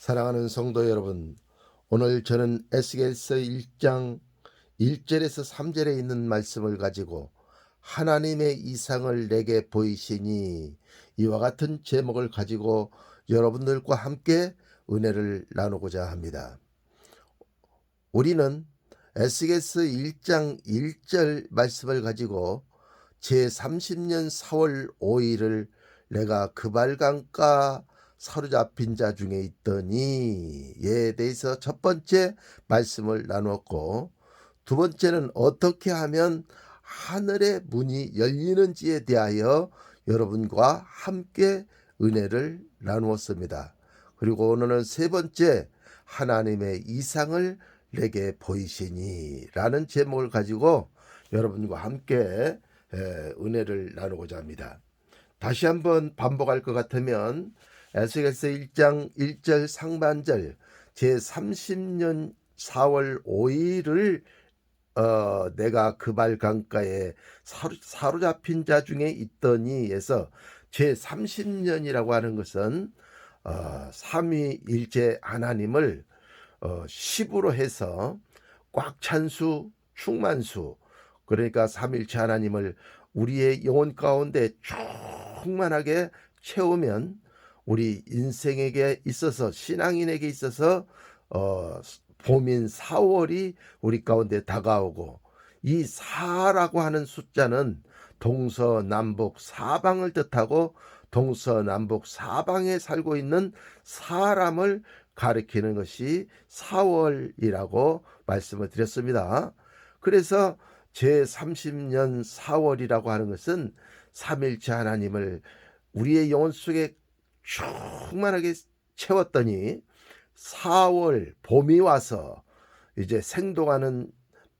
사랑하는 성도 여러분, 오늘 저는 에스겔서 1장 1절에서 3절에 있는 말씀을 가지고 하나님의 이상을 내게 보이시니 이와 같은 제목을 가지고 여러분들과 함께 은혜를 나누고자 합니다. 우리는 에스겔서 1장 1절 말씀을 가지고 제30년 4월 5일을 내가 그발강가 사로잡힌 자 중에 있더니에 대해서 첫 번째 말씀을 나누었고, 두 번째는 어떻게 하면 하늘의 문이 열리는지에 대하여 여러분과 함께 은혜를 나누었습니다. 그리고 오늘은 세 번째, 하나님의 이상을 내게 보이시니 라는 제목을 가지고 여러분과 함께 은혜를 나누고자 합니다. 다시 한번 반복할 것 같으면 에스겔서 1장 1절 상반절 제30년 4월 5일을 내가 그발 강가에 사로잡힌 자 중에 있더니에서 제30년이라고 하는 것은 삼위일체 하나님을 10으로 해서 꽉 찬 수, 충만수, 그러니까 삼일체 하나님을 우리의 영혼 가운데 충만하게 채우면 우리 인생에게 있어서, 신앙인에게 있어서 봄인 4월이 우리 가운데 다가오고, 이 4라고 하는 숫자는 동서남북 사방을 뜻하고 동서남북 사방에 살고 있는 사람을 가리키는 것이 4월이라고 말씀을 드렸습니다. 그래서 제30년 4월이라고 하는 것은 삼일체 하나님을 우리의 영혼 속에 충만하게 채웠더니 4월 봄이 와서 이제 생동하는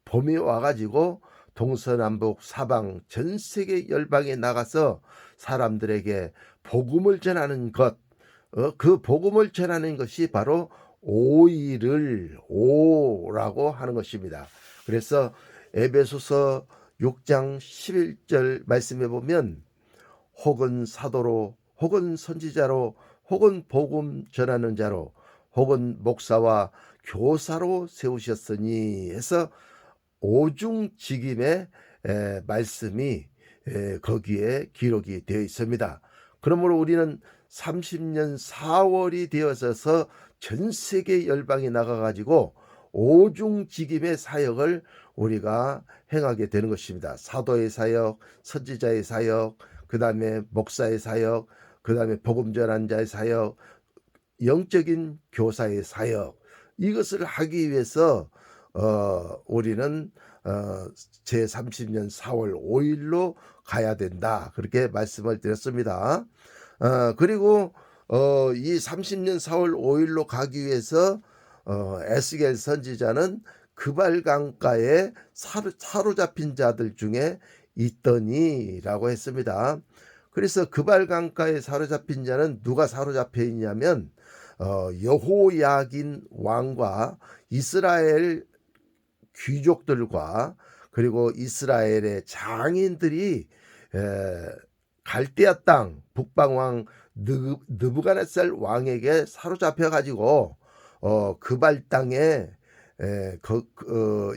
봄이 와가지고 동서남북 사방 전 세계 열방에 나가서 사람들에게 복음을 전하는 것, 그 복음을 전하는 것이 바로 오일을 오라고 하는 것입니다. 그래서 에베소서 6장 11절 말씀해 보면 혹은 사도로 혹은 선지자로 혹은 복음 전하는 자로 혹은 목사와 교사로 세우셨으니 해서 오중직임의 말씀이 거기에 기록이 되어 있습니다. 그러므로 우리는 30년 4월이 되어서 전 세계 열방에 나가가지고 오중직임의 사역을 우리가 행하게 되는 것입니다. 사도의 사역, 선지자의 사역, 그 다음에 목사의 사역, 그 다음에 복음 전한 자의 사역, 영적인 교사의 사역, 이것을 하기 위해서 우리는 제30년 4월 5일로 가야 된다, 그렇게 말씀을 드렸습니다. 그리고 이 30년 4월 5일로 가기 위해서 에스겔 선지자는 그발강가에 사로잡힌 자들 중에 있더니라고 했습니다. 그래서 그발강가에 사로잡힌 자는 누가 사로잡혀 있냐면 여호야긴 왕과 이스라엘 귀족들과 그리고 이스라엘의 장인들이 갈대아 땅 북방왕 느부갓네살 왕에게 사로잡혀 가지고 그발 땅에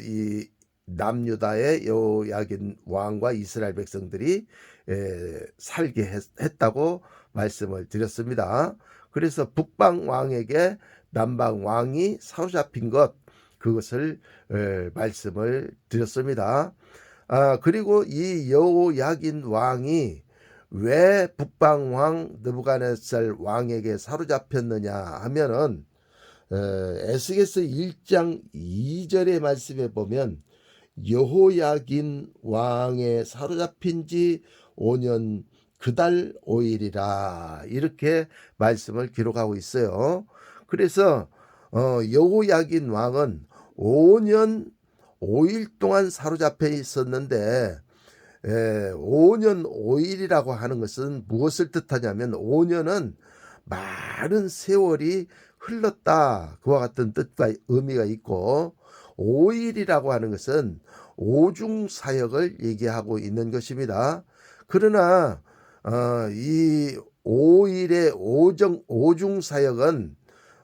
이 남유다의 여호야긴 왕과 이스라엘 백성들이 살게 했다고 말씀을 드렸습니다. 그래서 북방 왕에게 남방 왕이 사로잡힌 것, 그것을 말씀을 드렸습니다. 그리고 이 여호야긴 왕이 왜 북방 왕 느부갓네살 왕에게 사로잡혔느냐 하면은 에스겔서 1장 2절의 말씀에 보면 여호야긴 왕에 사로잡힌 지 5년 그달 5일이라 이렇게 말씀을 기록하고 있어요. 그래서 여호야긴 왕은 5년 5일 동안 사로잡혀 있었는데 5년 5일이라고 하는 것은 무엇을 뜻하냐면 5년은 많은 세월이 흘렀다, 그와 같은 뜻과 의미가 있고, 5일이라고 하는 것은 오중사역을 얘기하고 있는 것입니다. 그러나 이 5일의 오중사역은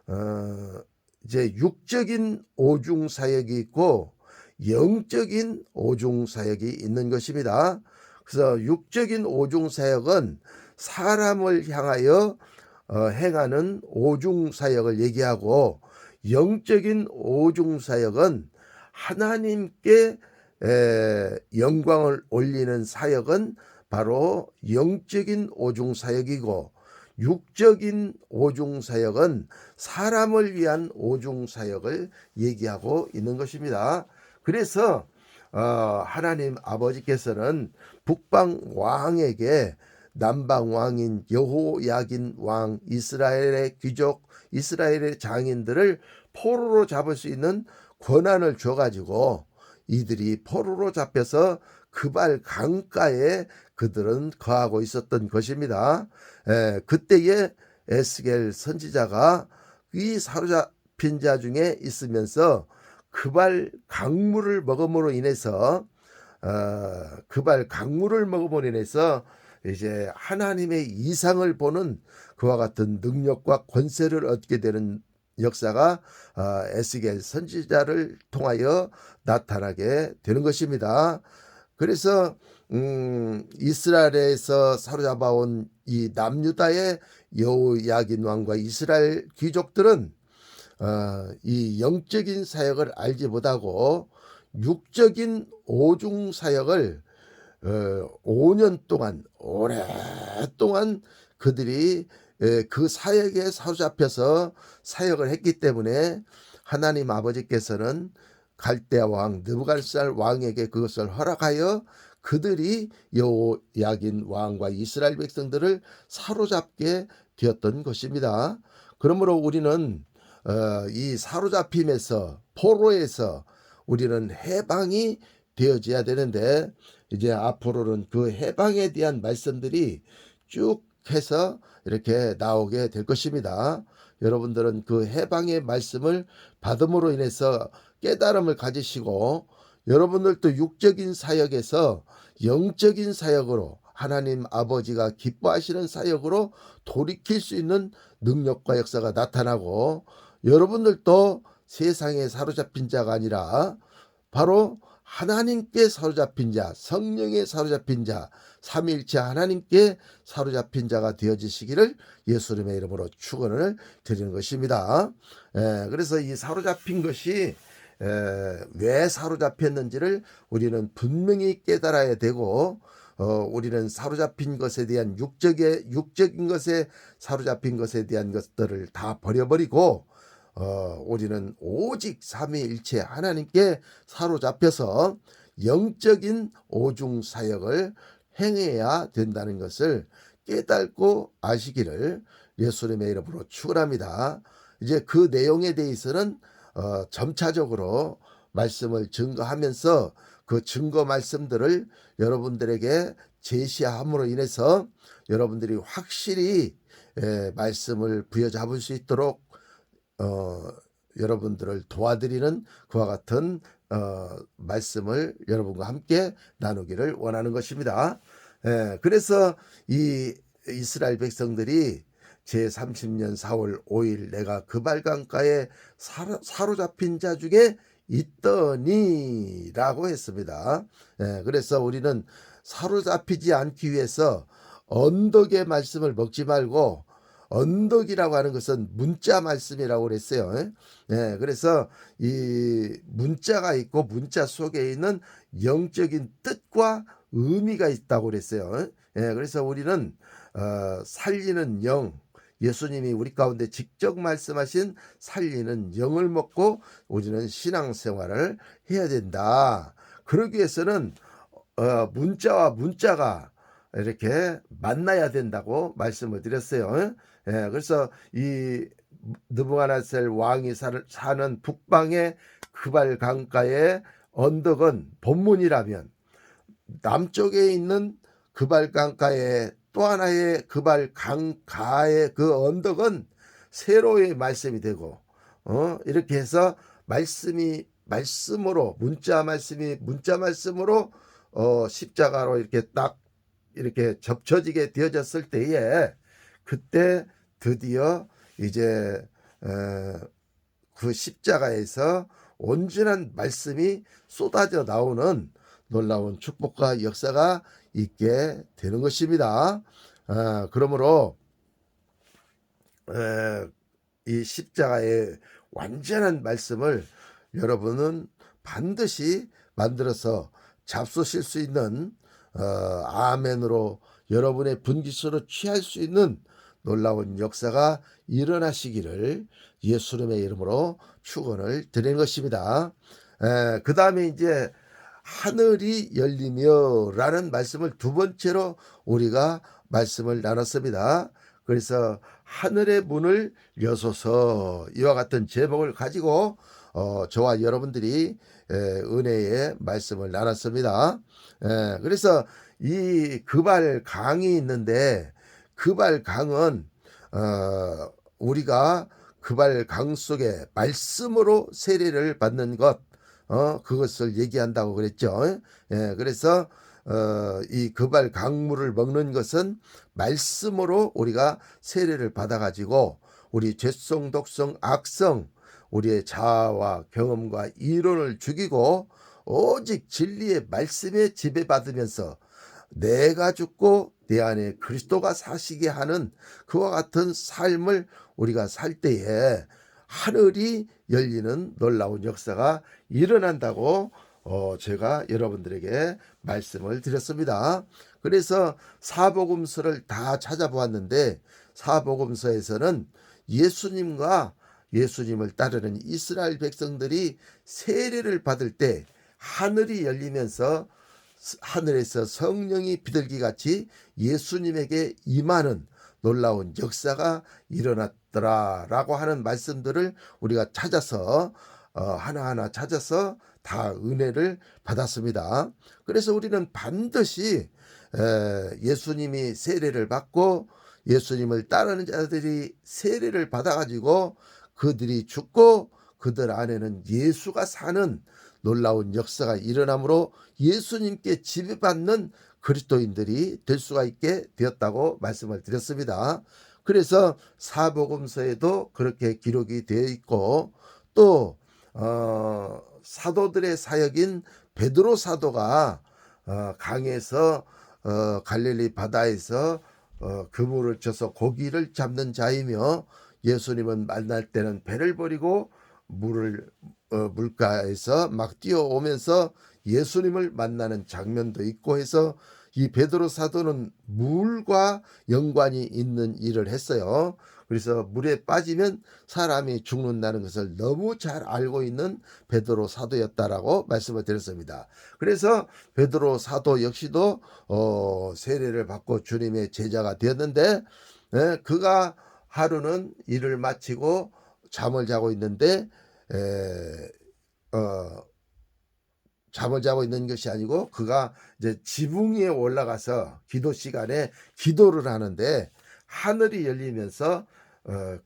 어 이제 육적인 오중 사역이 있고 영적인 오중 사역이 있는 것입니다. 그래서 육적인 오중 사역은 사람을 향하여 행하는 오중 사역을 얘기하고, 영적인 오중 사역은 하나님께 영광을 올리는 사역은 바로 영적인 오중 사역이고, 육적인 오중 사역은 사람을 위한 오중 사역을 얘기하고 있는 것입니다. 그래서 하나님 아버지께서는 북방 왕에게 남방 왕인 여호야긴 왕, 이스라엘의 귀족, 이스라엘의 장인들을 포로로 잡을 수 있는 권한을 줘가지고 이들이 포로로 잡혀서 그발 강가에 그들은 거하고 있었던 것입니다. 그때에 에스겔 선지자가 이 사로잡힌 자 중에 있으면서 그발 강물을 먹음으로 인해서 이제 하나님의 이상을 보는 그와 같은 능력과 권세를 얻게 되는 역사가 에스겔 선지자를 통하여 나타나게 되는 것입니다. 그래서 이스라엘에서 사로잡아온 이 남유다의 여호야긴 왕과 이스라엘 귀족들은 이 영적인 사역을 알지 못하고 육적인 오중 사역을 5년 동안, 오랫동안 그들이 그 사역에 사로잡혀서 사역을 했기 때문에 하나님 아버지께서는 갈대아 왕 느부갓네살 왕에게 그것을 허락하여 그들이 여호야긴 왕과 이스라엘 백성들을 사로잡게 되었던 것입니다. 그러므로 우리는 이 사로잡힘에서, 포로에서 우리는 해방이 되어져야 되는데, 이제 앞으로는 그 해방에 대한 말씀들이 쭉 해서 이렇게 나오게 될 것입니다. 여러분들은 그 해방의 말씀을 받음으로 인해서 깨달음을 가지시고, 여러분들도 육적인 사역에서 영적인 사역으로, 하나님 아버지가 기뻐하시는 사역으로 돌이킬 수 있는 능력과 역사가 나타나고, 여러분들도 세상에 사로잡힌 자가 아니라 바로 하나님께 사로잡힌 자, 성령에 사로잡힌 자, 삼위일체 하나님께 사로잡힌 자가 되어지시기를 예수님의 이름으로 축원을 드리는 것입니다. 그래서 이 사로잡힌 것이 왜 사로잡혔는지를 우리는 분명히 깨달아야 되고, 우리는 사로잡힌 것에 대한 육적인 것에 사로잡힌 것에 대한 것들을 다 버려버리고 우리는 오직 삼위일체 하나님께 사로잡혀서 영적인 오중 사역을 행해야 된다는 것을 깨닫고 아시기를 예수님의 이름으로 축원합니다. 이제 그 내용에 대해서는 점차적으로 말씀을 증거하면서 그 증거 말씀들을 여러분들에게 제시함으로 인해서 여러분들이 확실히 말씀을 부여잡을 수 있도록 여러분들을 도와드리는 그와 같은 말씀을 여러분과 함께 나누기를 원하는 것입니다. 그래서 이 이스라엘 백성들이 제30년 4월 5일 내가 그발 강가에 사로잡힌 자 중에 있더니 라고 했습니다. 그래서 우리는 사로잡히지 않기 위해서 언덕의 말씀을 먹지 말고, 언덕이라고 하는 것은 문자 말씀이라고 그랬어요. 그래서 이 문자가 있고 문자 속에 있는 영적인 뜻과 의미가 있다고 그랬어요. 그래서 우리는 살리는 영, 예수님이 우리 가운데 직접 말씀하신 살리는 영을 먹고 우리는 신앙생활을 해야 된다. 그러기 위해서는 문자와 문자가 이렇게 만나야 된다고 말씀을 드렸어요. 그래서 이 느부갓네살 왕이 사는 북방의 그발 강가의 언덕은 본문이라면, 남쪽에 있는 그발 강가의 또 하나의 그발 강가의 그 언덕은 세로의 말씀이 되고, 이렇게 해서 말씀으로 문자 말씀으로 십자가로 이렇게 딱 이렇게 접쳐지게 되어졌을 때에, 그때 드디어 이제 그 십자가에서 온전한 말씀이 쏟아져 나오는 놀라운 축복과 역사가 있게 되는 것입니다. 그러므로 이 십자가의 완전한 말씀을 여러분은 반드시 만들어서 잡수실 수 있는 아멘으로 여러분의 분깃으로 취할 수 있는 놀라운 역사가 일어나시기를 예수님의 이름으로 축원을 드리는 것입니다. 그 다음에 이제 하늘이 열리며 라는 말씀을 두 번째로 우리가 말씀을 나눴습니다. 그래서 하늘의 문을 여소서 이와 같은 제목을 가지고 저와 여러분들이 은혜의 말씀을 나눴습니다. 그래서 이 금발 강이 있는데 금발 강은 우리가 금발 강 속에 말씀으로 세례를 받는 것 그것을 얘기한다고 그랬죠. 그래서 이 금발 강물을 먹는 것은 말씀으로 우리가 세례를 받아가지고 우리 죄성, 독성, 악성, 우리의 자아와 경험과 이론을 죽이고 오직 진리의 말씀에 지배받으면서 내가 죽고 내 안에 그리스도가 사시게 하는 그와 같은 삶을 우리가 살 때에 하늘이 열리는 놀라운 역사가 일어난다고 제가 여러분들에게 말씀을 드렸습니다. 그래서 사복음서를 다 찾아보았는데 사복음서에서는 예수님과 예수님을 따르는 이스라엘 백성들이 세례를 받을 때 하늘이 열리면서 하늘에서 성령이 비둘기 같이 예수님에게 임하는 놀라운 역사가 일어났더라라고 하는 말씀들을 우리가 찾아서 하나하나 찾아서 다 은혜를 받았습니다. 그래서 우리는 반드시 예수님이 세례를 받고 예수님을 따르는 자들이 세례를 받아가지고 그들이 죽고 그들 안에는 예수가 사는 놀라운 역사가 일어나므로 예수님께 지배받는 그리스도인들이 될 수가 있게 되었다고 말씀을 드렸습니다. 그래서 사복음서에도 그렇게 기록이 되어 있고 또 사도들의 사역인 베드로 사도가 강에서 갈릴리 바다에서 그물을 쳐서 고기를 잡는 자이며 예수님은 만날 때는 배를 버리고 물가에서 막 뛰어오면서 예수님을 만나는 장면도 있고 해서 이 베드로 사도는 물과 연관이 있는 일을 했어요. 그래서 물에 빠지면 사람이 죽는다는 것을 너무 잘 알고 있는 베드로 사도였다라고 말씀을 드렸습니다. 그래서 베드로 사도 역시도 세례를 받고 주님의 제자가 되었는데 그가 하루는 일을 마치고 잠을 자고 있는데 잠을 자고 있는 것이 아니고 그가 이제 지붕 위에 올라가서 기도 시간에 기도를 하는데 하늘이 열리면서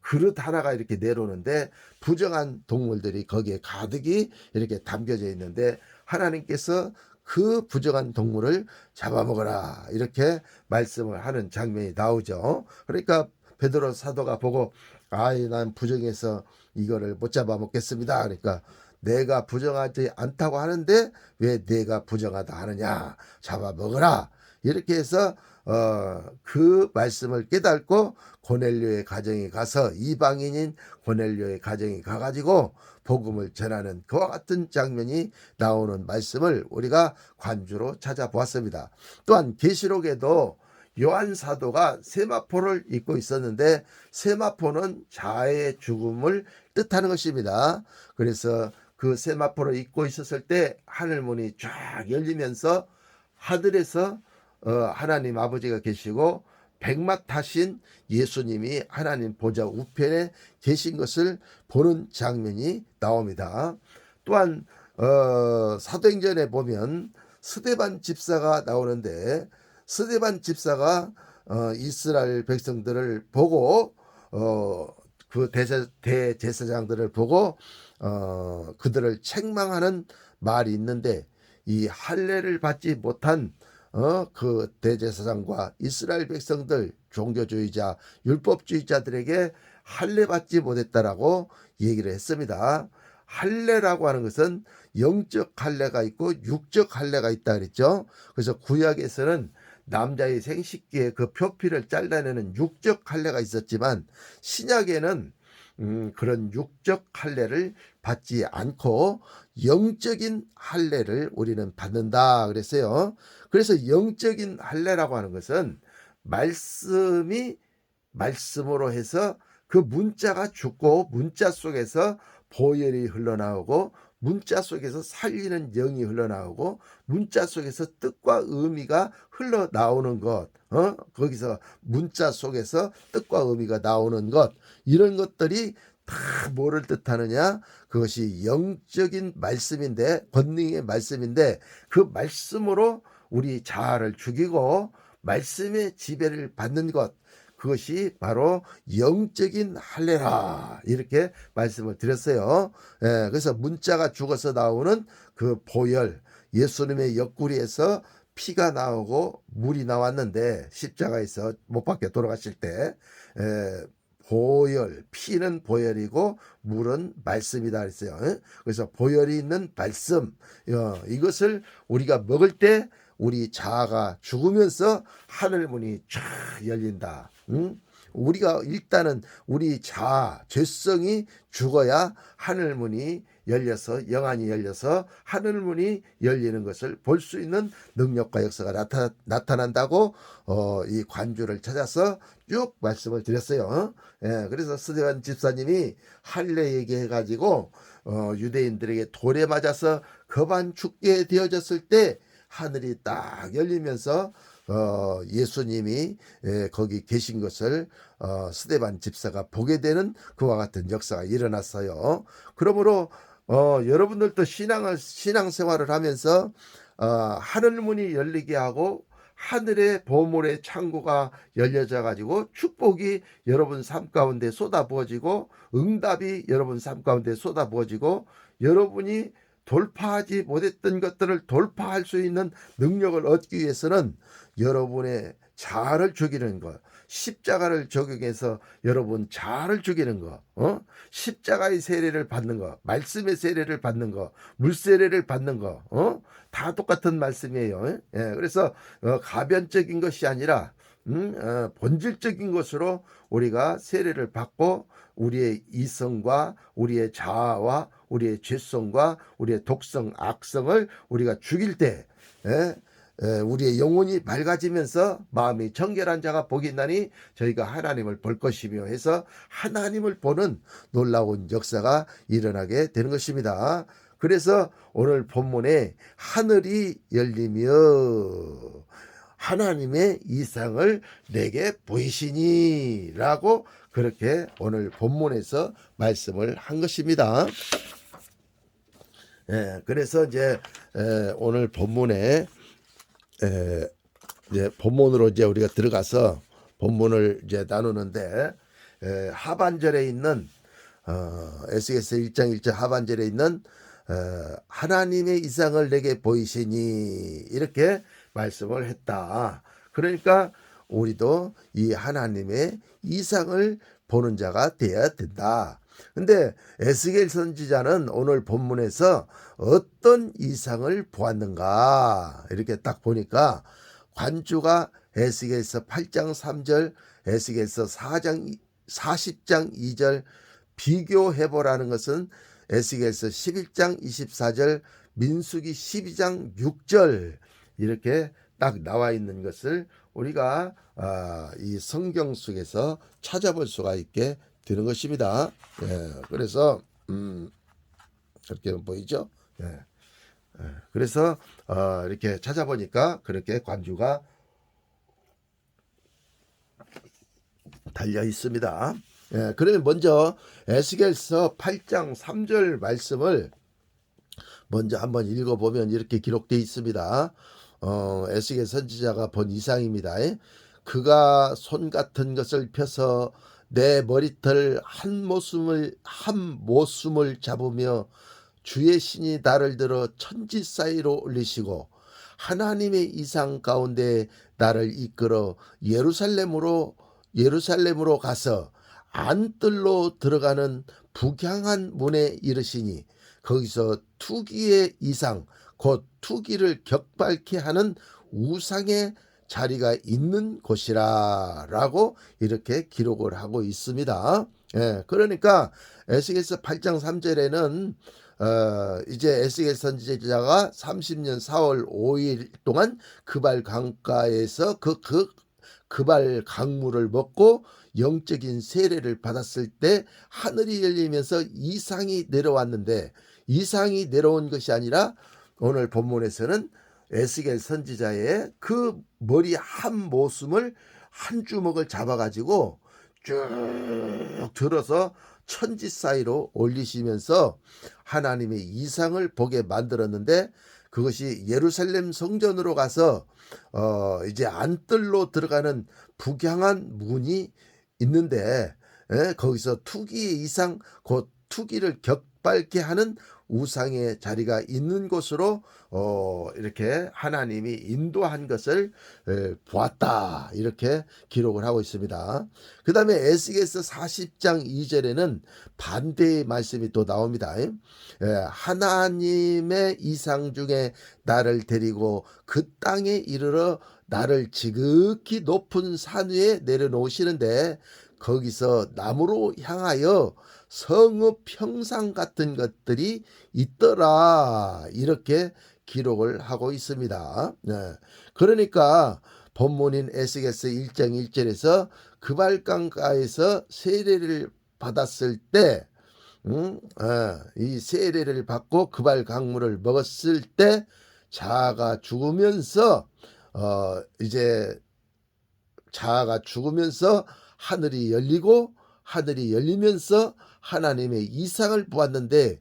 그릇 하나가 이렇게 내려오는데 부정한 동물들이 거기에 가득이 이렇게 담겨져 있는데 하나님께서 그 부정한 동물을 잡아먹어라 이렇게 말씀을 하는 장면이 나오죠. 그러니까 베드로 사도가 보고 아이 난 부정해서 이거를 못 잡아먹겠습니다. 그러니까 내가 부정하지 않다고 하는데 왜 내가 부정하다 하느냐 잡아먹어라 이렇게 해서 그 말씀을 깨닫고 고넬료의 가정에 가서 이방인인 고넬료의 가정에 가가지고 복음을 전하는 그와 같은 장면이 나오는 말씀을 우리가 관주로 찾아보았습니다. 또한 계시록에도 요한 사도가 세마포를 입고 있었는데 세마포는 자아의 죽음을 뜻하는 것입니다. 그래서 그 세마포를 입고 있었을 때 하늘문이 쫙 열리면서 하늘에서 하나님 아버지가 계시고 백마 타신 예수님이 하나님 보좌 우편에 계신 것을 보는 장면이 나옵니다. 또한 사도행전에 보면 스데반 집사가 나오는데 스데반 집사가 이스라엘 백성들을 보고 그 대제사장들을 보고 그들을 책망하는 말이 있는데 이 할례를 받지 못한 그 대제사장과 이스라엘 백성들 종교주의자 율법주의자들에게 할례 받지 못했다라고 얘기를 했습니다. 할례라고 하는 것은 영적 할례가 있고 육적 할례가 있다 그랬죠. 그래서 구약에서는 남자의 생식기에 그 표피를 잘라내는 육적 할례가 있었지만 신약에는 그런 육적 할례를 받지 않고 영적인 할례를 우리는 받는다 그랬어요. 그래서 영적인 할례라고 하는 것은 말씀이 말씀으로 해서 그 문자가 죽고 문자 속에서 보혈이 흘러나오고 문자 속에서 살리는 영이 흘러나오고 문자 속에서 뜻과 의미가 흘러나오는 것, 거기서 문자 속에서 뜻과 의미가 나오는 것, 이런 것들이 다 뭐를 뜻하느냐? 그것이 영적인 말씀인데, 권능의 말씀인데, 그 말씀으로 우리 자아를 죽이고 말씀의 지배를 받는 것, 그것이 바로 영적인 할례라, 이렇게 말씀을 드렸어요. 그래서 문자가 죽어서 나오는 그 보혈, 예수님의 옆구리에서 피가 나오고 물이 나왔는데 십자가에서 못 박혀 돌아가실 때 보혈, 피는 보혈이고 물은 말씀이다 그랬어요. 그래서 보혈이 있는 말씀, 이것을 우리가 먹을 때 우리 자아가 죽으면서 하늘 문이 쫙 열린다. 우리가 일단은 우리 자아, 죄성이 죽어야 하늘 문이 열려서, 영안이 열려서 하늘 문이 열리는 것을 볼 수 있는 능력과 역사가 나타난다고 이 관주를 찾아서 쭉 말씀을 드렸어요. 그래서 스데반 집사님이 할례 얘기해가지고 유대인들에게 돌에 맞아서 거반 죽게 되어졌을 때 하늘이 딱 열리면서 예수님이 거기 계신 것을 스데반 집사가 보게 되는 그와 같은 역사가 일어났어요. 그러므로 여러분들도 신앙생활을 하면서 하늘문이 열리게 하고 하늘의 보물의 창고가 열려져 가지고 축복이 여러분 삶 가운데 쏟아부어지고 응답이 여러분 삶 가운데 쏟아부어지고 여러분이 돌파하지 못했던 것들을 돌파할 수 있는 능력을 얻기 위해서는 여러분의 자아를 죽이는 것, 십자가를 적용해서 여러분 자아를 죽이는 거, 십자가의 세례를 받는 거, 말씀의 세례를 받는 거, 물세례를 받는 거, 다 똑같은 말씀이에요. 그래서 가변적인 것이 아니라 본질적인 것으로 우리가 세례를 받고 우리의 이성과 우리의 자아와 우리의 죄성과 우리의 독성, 악성을 우리가 죽일 때 우리의 영혼이 맑아지면서 마음이 정결한 자가 복이 있나니 저희가 하나님을 볼 것이며 해서 하나님을 보는 놀라운 역사가 일어나게 되는 것입니다. 그래서 오늘 본문에 하늘이 열리며 하나님의 이상을 내게 보이시니 라고 그렇게 오늘 본문에서 말씀을 한 것입니다. 그래서 이제 오늘 본문에 이제 본문으로 이제 우리가 들어가서 본문을 이제 나누는데 하반절에 있는 에스겔서 1장 1절 하반절에 있는 하나님의 이상을 내게 보이시니 이렇게 말씀을 했다. 그러니까 우리도 이 하나님의 이상을 보는 자가 되어야 된다. 근데 에스겔 선지자는 오늘 본문에서 어떤 이상을 보았는가 이렇게 딱 보니까 관주가 에스겔서 8장 3절, 에스겔서 4장 40장 2절 비교해보라는 것은 에스겔서 11장 24절, 민수기 12장 6절 이렇게 딱 나와 있는 것을 우리가 이 성경 속에서 찾아볼 수가 있게 되는 것입니다. 그래서 그렇게 보이죠? 그래서 이렇게 찾아보니까 그렇게 관주가 달려 있습니다. 그러면 먼저 에스겔서 8장 3절 말씀을 먼저 한번 읽어보면 이렇게 기록되어 있습니다. 에스겔 선지자가 본 이상입니다. 그가 손 같은 것을 펴서 내 머리털 한 모숨을 잡으며 주의 신이 나를 들어 천지 사이로 올리시고 하나님의 이상 가운데 나를 이끌어 예루살렘으로 가서 안뜰로 들어가는 북향한 문에 이르시니 거기서 투기의 이상 곧 투기를 격발케 하는 우상의 자리가 있는 곳이라 라고 이렇게 기록을 하고 있습니다. 예, 그러니까 에스겔서 8장 3절에는 이제 에스겔 선지자가 30년 4월 5일 동안 그발 강가에서 그 그발 강물을 먹고 영적인 세례를 받았을 때 하늘이 열리면서 이상이 내려왔는데, 이상이 내려온 것이 아니라 오늘 본문에서는 에스겔 선지자의 그 머리 한 모순을 한 주먹을 잡아가지고 쭉 들어서 천지 사이로 올리시면서 하나님의 이상을 보게 만들었는데, 그것이 예루살렘 성전으로 가서 이제 안뜰로 들어가는 북향한 문이 있는데, 거기서 투기의 이상 곧 투기를 격발케 하는 우상의 자리가 있는 곳으로 이렇게 하나님이 인도한 것을 보았다, 이렇게 기록을 하고 있습니다. 그 다음에 에스겔서 40장 2절에는 반대의 말씀이 또 나옵니다. 하나님의 이상 중에 나를 데리고 그 땅에 이르러 나를 지극히 높은 산 위에 내려놓으시는데 거기서 나무로 향하여 성읍 형상 같은 것들이 있더라, 이렇게 기록을 하고 있습니다. 네. 그러니까 본문인 에스겔서 1장 1절에서 그발강가에서 세례를 받았을 때, 이 세례를 받고 그발 강물을 먹었을 때 자아가 죽으면서 이제 자아가 죽으면서 하늘이 열리고, 하늘이 열리면서 하나님의 이상을 보았는데,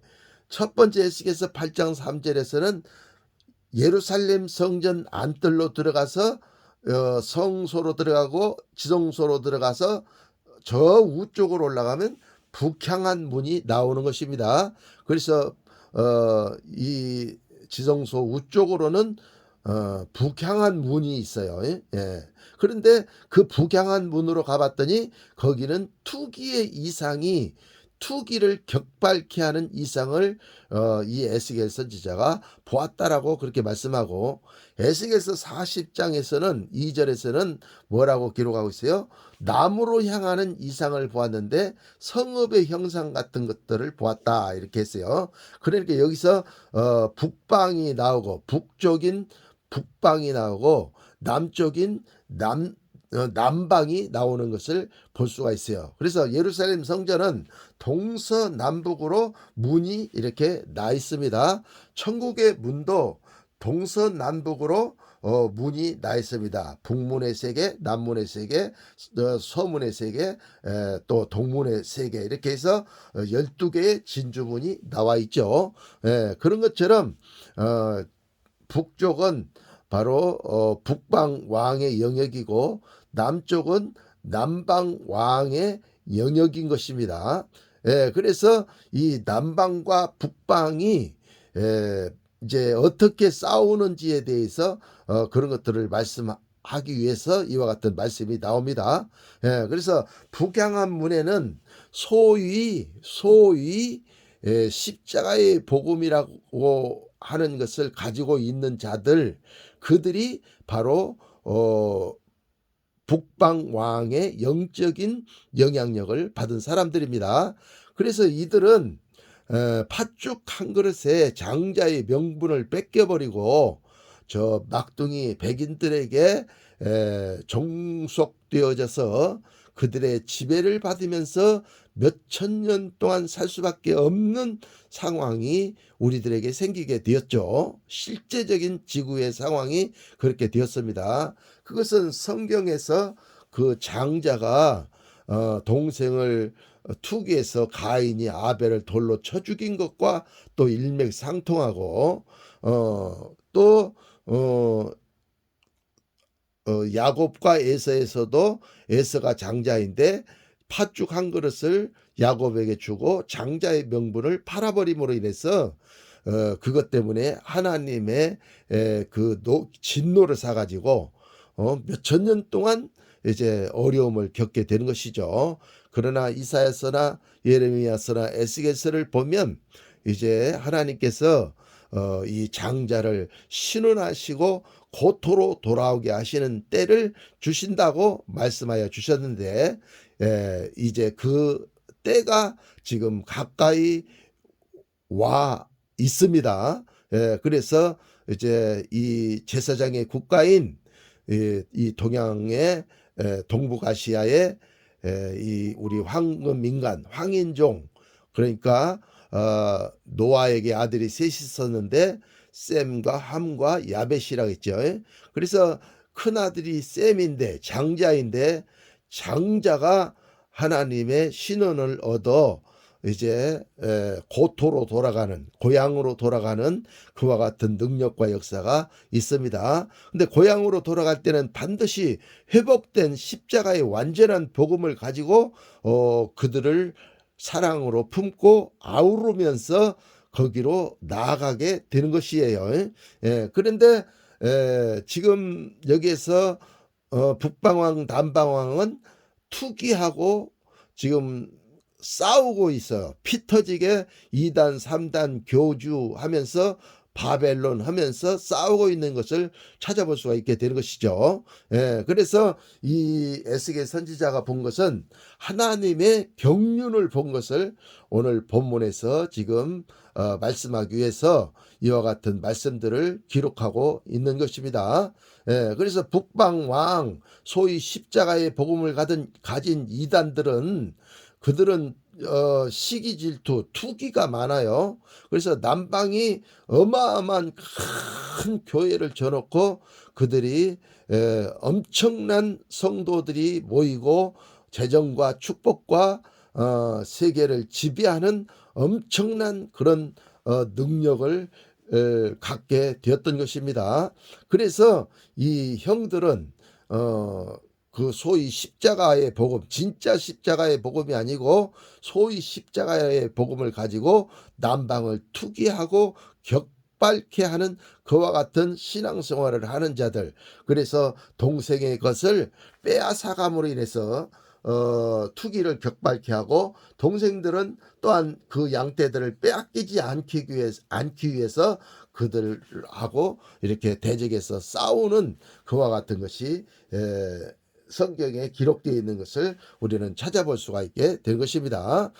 첫 번째 에스겔서 8장 3절에서는 예루살렘 성전 안뜰로 들어가서 성소로 들어가고 지성소로 들어가서 저 우쪽으로 올라가면 북향한 문이 나오는 것입니다. 그래서 이 지성소 우쪽으로는 북향한 문이 있어요. 예. 그런데 그 북향한 문으로 가봤더니 거기는 투기의 이상이, 투기를 격발케 하는 이상을 이 에스겔 선지자가 보았다라고 그렇게 말씀하고, 에스겔서 40장에서는 2절에서는 뭐라고 기록하고 있어요? 나무로 향하는 이상을 보았는데 성읍의 형상 같은 것들을 보았다, 이렇게 했어요. 그러니까 여기서 북방이 나오고, 북쪽인 북방이 나오고 남쪽인 남방이 나오는 것을 볼 수가 있어요. 그래서 예루살렘 성전은 동서남북으로 문이 이렇게 나 있습니다. 천국의 문도 동서남북으로 문이 나 있습니다. 북문의 3개, 남문의 3개, 서문의 3개, 또 동문의 3개, 이렇게 해서 12개의 진주문이 나와 있죠. 그런 것처럼 북쪽은 바로 북방 왕의 영역이고 남쪽은 남방 왕의 영역인 것입니다. 그래서 이 남방과 북방이 이제 어떻게 싸우는지에 대해서 그런 것들을 말씀하기 위해서 이와 같은 말씀이 나옵니다. 그래서 북향한 문에는 소위 십자가의 복음이라고 하는 것을 가지고 있는 자들, 그들이 바로 북방 왕의 영적인 영향력을 받은 사람들입니다. 그래서 이들은 팥죽 한 그릇에 장자의 명분을 뺏겨버리고 저 막둥이 백인들에게 종속되어져서 그들의 지배를 받으면서 몇천 년 동안 살 수밖에 없는 상황이 우리들에게 생기게 되었죠. 실제적인 지구의 상황이 그렇게 되었습니다. 그것은 성경에서 그 장자가 동생을 투기해서 가인이 아벨을 돌로 쳐 죽인 것과 또 일맥상통하고, 또 야곱과 에서에서도 에서가 장자인데 팥죽 한 그릇을 야곱에게 주고 장자의 명분을 팔아버림으로 인해서 그것 때문에 하나님의 그 진노를 사가지고 몇천 년 동안 이제 어려움을 겪게 되는 것이죠. 그러나 이사야서나 예레미야서나 에스겔서를 보면 이제 하나님께서 이 장자를 신원하시고 고토로 돌아오게 하시는 때를 주신다고 말씀하여 주셨는데, 이제 그 때가 지금 가까이 와 있습니다. 그래서 이제 이 제사장의 국가인 이 동양의 동북아시아의 이 우리 황금 인간 황인종, 그러니까 노아에게 아들이 셋이 있었는데 셈과 함과 야벳이라고 했죠. 그래서 큰 아들이 셈인데 장자인데, 장자가 하나님의 신원을 얻어 이제 고토로 돌아가는, 고향으로 돌아가는 그와 같은 능력과 역사가 있습니다. 근데 고향으로 돌아갈 때는 반드시 회복된 십자가의 완전한 복음을 가지고 그들을 사랑으로 품고 아우르면서 거기로 나아가게 되는 것이에요. 그런데 지금 여기에서 북방왕 남방왕은 투기하고 지금 싸우고 있어요. 피 터지게 2단 3단 교주하면서 바벨론 하면서 싸우고 있는 것을 찾아볼 수가 있게 되는 것이죠. 그래서 이 에스겔 선지자가 본 것은 하나님의 경륜을 본 것을 오늘 본문에서 지금 말씀하기 위해서 이와 같은 말씀들을 기록하고 있는 것입니다. 그래서 북방왕, 소위 십자가의 복음을 가진 이단들은, 그들은 시기 질투 투기가 많아요. 그래서 남방이 어마어마한 큰 교회를 져놓고 그들이 엄청난 성도들이 모이고 재정과 축복과 세계를 지배하는 엄청난 그런 능력을 갖게 되었던 것입니다. 그래서 이 형들은 그 소위 십자가의 복음, 진짜 십자가의 복음이 아니고 소위 십자가의 복음을 가지고 남방을 투기하고 격발케 하는 그와 같은 신앙생활을 하는 자들, 그래서 동생의 것을 빼앗아감으로 인해서 투기를 격발케 하고, 동생들은 또한 그 양떼들을 빼앗기지 않기 위해서 그들하고 이렇게 대적해서 싸우는 그와 같은 것이 성경에 기록되어 있는 것을 우리는 찾아볼 수가 있게 될 것입니다.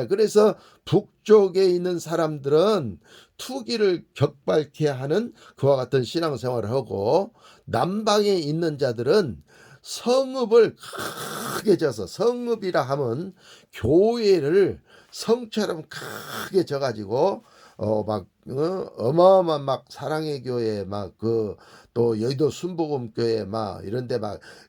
그래서 북쪽에 있는 사람들은 투기를 격발케 하는 그와 같은 신앙생활을 하고, 남방에 있는 자들은 성읍을 크게 져서, 성읍이라 하면 교회를 성처럼 크게 져가지고 어마어마한 막 사랑의 교회, 또 여의도 순복음 교회 이런데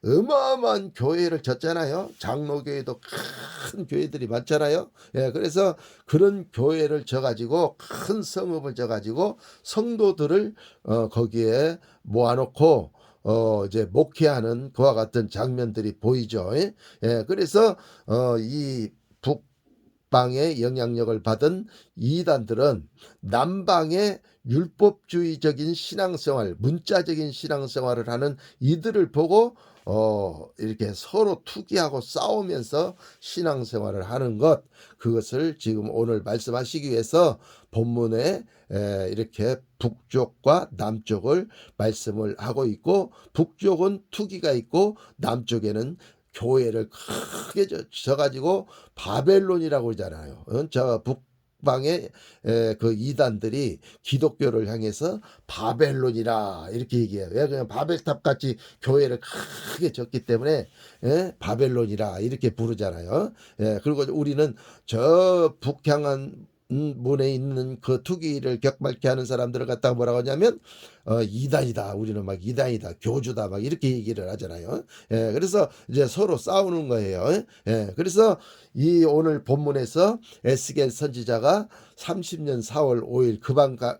어마어마한 교회를 졌잖아요. 장로교회도 큰 교회들이 많잖아요. 그래서 그런 교회를 져가지고, 큰 성읍을 져가지고 성도들을 거기에 모아놓고 이제 목회하는 그와 같은 장면들이 보이죠. 그래서 이 북방의 영향력을 받은 이단들은 남방의 율법주의적인 신앙생활, 문자적인 신앙생활을 하는 이들을 보고 이렇게 서로 투기하고 싸우면서 신앙생활을 하는 것, 그것을 지금 오늘 말씀하시기 위해서 본문에 이렇게 북쪽과 남쪽을 말씀을 하고 있고, 북쪽은 투기가 있고 남쪽에는 교회를 크게 져가지고 바벨론이라고 그러잖아요. 저 북방의 그 이단들이 기독교를 향해서 바벨론이라 이렇게 얘기해요. 왜? 그냥 바벨탑 같이 교회를 크게 졌기 때문에 바벨론이라 이렇게 부르잖아요. 그리고 우리는 저 북향한 문에 있는 그 투기를 격발케 하는 사람들을 갖다가 뭐라고 하냐면 이단이다, 우리는 이단이다, 교주다, 이렇게 얘기를 하잖아요. 그래서 이제 서로 싸우는 거예요. 그래서 이 오늘 본문에서 에스겔 선지자가 30년 4월 5일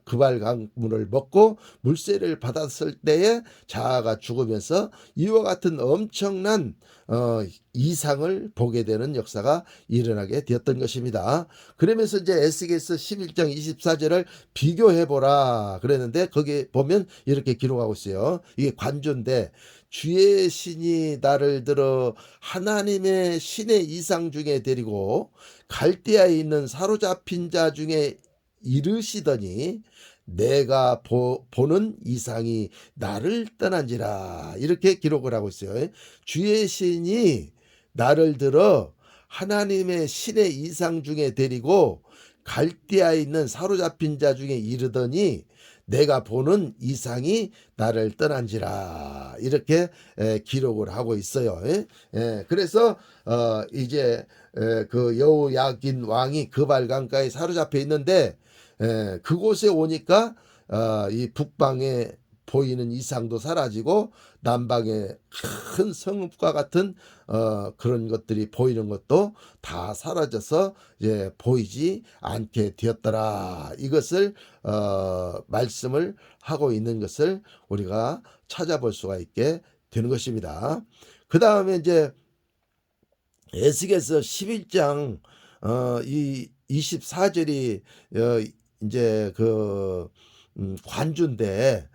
그발 강물을 먹고 물세를 받았을 때에 자아가 죽으면서 이와 같은 엄청난 이상을 보게 되는 역사가 일어나게 되었던 것입니다. 그러면서 이제 에스겔서 11장 24절을 비교해 보라 그랬는데, 거기에 보면 이렇게 기록하고 있어요. 이게 관조인데, 주의 신이 나를 들어 하나님의 신의 이상 중에 데리고 갈대아에 있는 사로잡힌 자 중에 이르시더니 내가 보는 이상이 나를 떠난지라. 이렇게 기록을 하고 있어요. 주의 신이 나를 들어 하나님의 신의 이상 중에 데리고 갈대아에 있는 사로잡힌 자 중에 이르더니 내가 보는 이상이 나를 떠난지라. 이렇게 기록을 하고 있어요. 그래서 이제 그 여호야긴 왕이 그발 강가에 사로잡혀 있는데 그곳에 오니까 이 북방에 보이는 이상도 사라지고 남방에 큰 성읍과 같은 그런 것들이 보이는 것도 다 사라져서 이제 보이지 않게 되었더라. 이것을 말씀을 하고 있는 것을 우리가 찾아볼 수가 있게 되는 것입니다. 그 다음에 이제 에스겔서 11장 이 24절이 이제 그 관주인데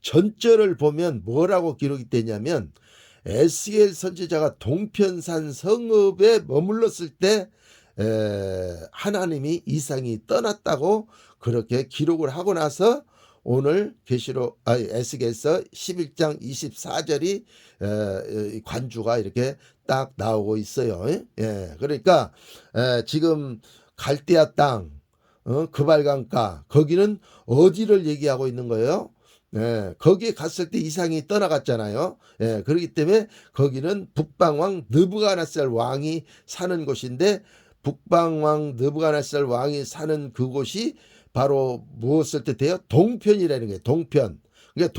전절을 보면 뭐라고 기록이 되냐면 에스겔 선지자가 동편산 성읍에 머물렀을 때 하나님이 이상이 떠났다고 그렇게 기록을 하고 나서 오늘 에스겔서 11장 24절이 관주가 이렇게 딱 나오고 있어요. 그러니까 지금 갈대아 땅, 그발강가 거기는 어디를 얘기하고 있는 거예요? 거기에 갔을 때 이상이 떠나갔잖아요. 그렇기 때문에 거기는 북방왕 느부갓네살 왕이 사는 곳인데 북방왕 느부갓네살 왕이 사는 그곳이 바로 무엇을 뜻해요? 동편이라는 거예요. 동편. 그러니까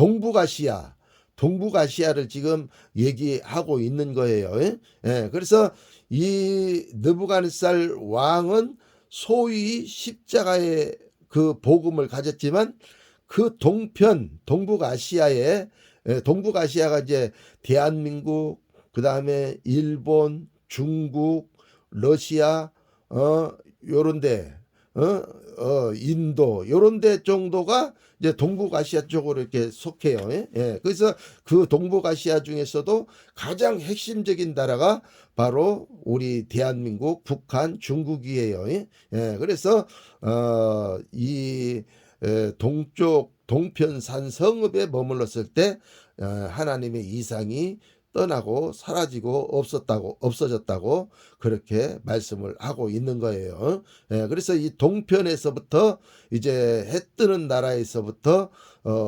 동북아시아를 지금 얘기하고 있는 거예요. 그래서 이 느부갓네살 왕은 소위 십자가의 그 복음을 가졌지만 그 동북아시아가 이제 대한민국, 그 다음에 일본, 중국, 러시아, 요런데, 인도, 요런데 정도가 이제 동북아시아 쪽으로 이렇게 속해요. 그래서 그 동북아시아 중에서도 가장 핵심적인 나라가 바로 우리 대한민국, 북한, 중국이에요. 그래서 이 동쪽 동편산 성읍에 머물렀을 때 하나님의 이상이 떠나고 사라지고 없어졌다고 그렇게 말씀을 하고 있는 거예요. 그래서 이 동편에서부터 이제 해 뜨는 나라에서부터